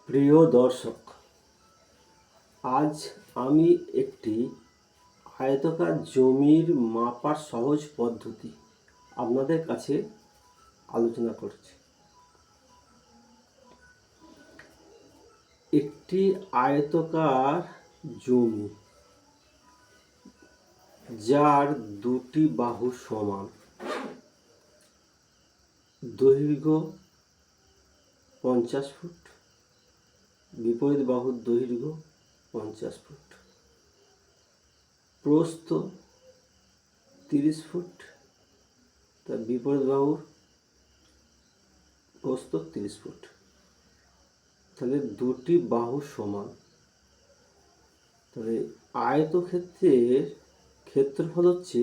প্রিয় দর্শক, আজ আমি একটি আয়তাকার জমির মাপার সহজ পদ্ধতি আপনাদের কাছে আলোচনা করছি। একটি আয়তাকার জমি যার দুটি বাহু সমান, দৈর্ঘ্য 50 ফুট, বিপরীত বাহুর দৈর্ঘ্য 50 ফুট, প্রস্থ 30 ফুট, তার বিপরীত বাহুর প্রস্থ 30 ফুট। তাহলে দুটি বাহু সমান। তাহলে আয়তক্ষেত্রের ক্ষেত্রফল হচ্ছে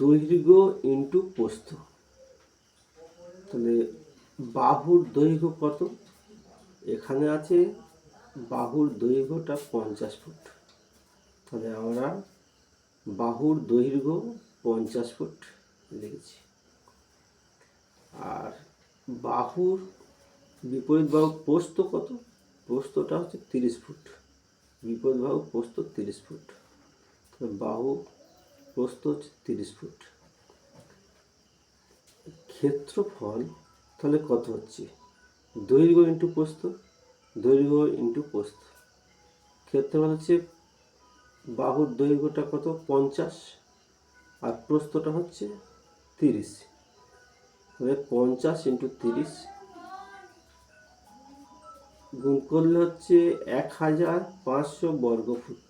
দৈর্ঘ্য ইন্টু প্রস্থ। তাহলে বাহুর দৈর্ঘ্য কত? এখানে আছে বাহুর দৈর্ঘ্যটা 50 ফুট। তাহলে আমরা বাহুর দৈর্ঘ্য 50 ফুট লিখেছি। আর বাহুর বিপরীত বাহু প্রস্থ কত? প্রস্থটা হচ্ছে 30 ফুট। বিপরীত বাহু প্রস্থ 30 ফুট। বাহু প্রস্থ হচ্ছে 30 ফুট। ক্ষেত্রফল তাহলে কত হচ্ছে? দৈর্ঘ্য ইন্টু প্রস্থ, দৈর্ঘ্য ইন্টু প্রস্থ। ক্ষেত্রফল হচ্ছে বাহুর দৈর্ঘ্যটা কত? 50 আর প্রস্থটা হচ্ছে 30। তাহলে 50 ইন্টু 30 গুণ করলে হচ্ছে 1500 বর্গফুট।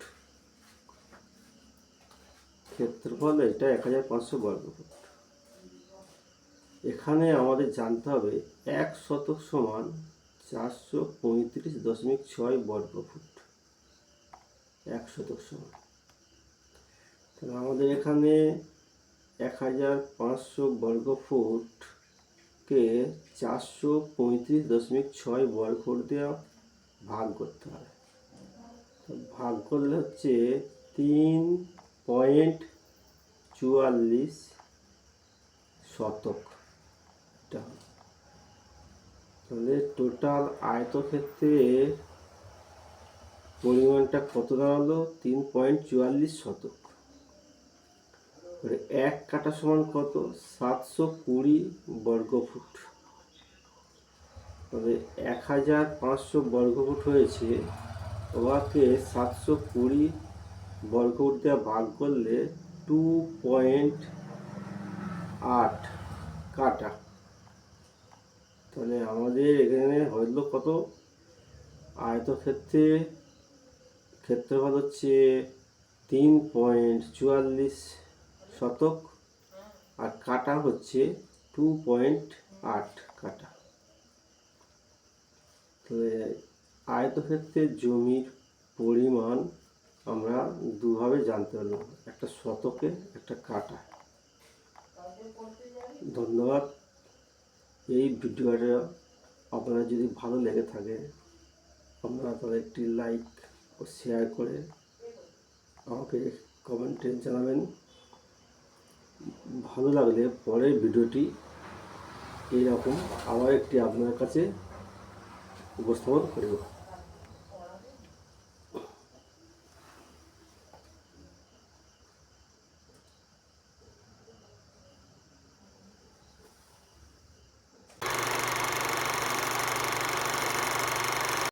ক্ষেত্রফল এটা 1500 বর্গফুট। এখানে আমাদের জানতে হবে 1 শতক সমান 435.6 বর্গফুট। 1 শতক সমান, তাহলে আমাদের এখানে 1500 বর্গফুটকে 435.6 বর্গফুট দিয়ে ভাগ করতে হবে। ভাগ করলে হচ্ছে 3.44 শতক। তাহলে টোটাল আয়তক্ষেত্রের পরিমাণটা কত দাঁড়ালো? 3.44 শতক। 1 কাঠা সমান কত? 720 বর্গফুট। তবে 1500 বর্গফুট হয়েছে, ওকে 720 বর্গফুট দিয়ে ভাগ করলে 2.8 কাঠা। তাহলে আমাদের এখানে হলো কত? আয়তক্ষেত্রে ক্ষেত্রফল হচ্ছে 3.44 শতক আর কাটা হচ্ছে 2.8 কাটা। তাহলে আয়তক্ষেত্রের জমির পরিমাণ আমরা দুভাবে জানতে পারলাম, একটা শতকে, একটা কাটা। ধন্যবাদ। এই ভিডিওটা আপনারা যদি ভালো লেগে থাকে, আপনারা তাহলে একটি লাইক ও শেয়ার করে আমাকে কমেন্টে জানাবেন। ভালো লাগলে পরের ভিডিওটি এইরকম আবার একটি আপনার কাছে উপস্থাপন করব।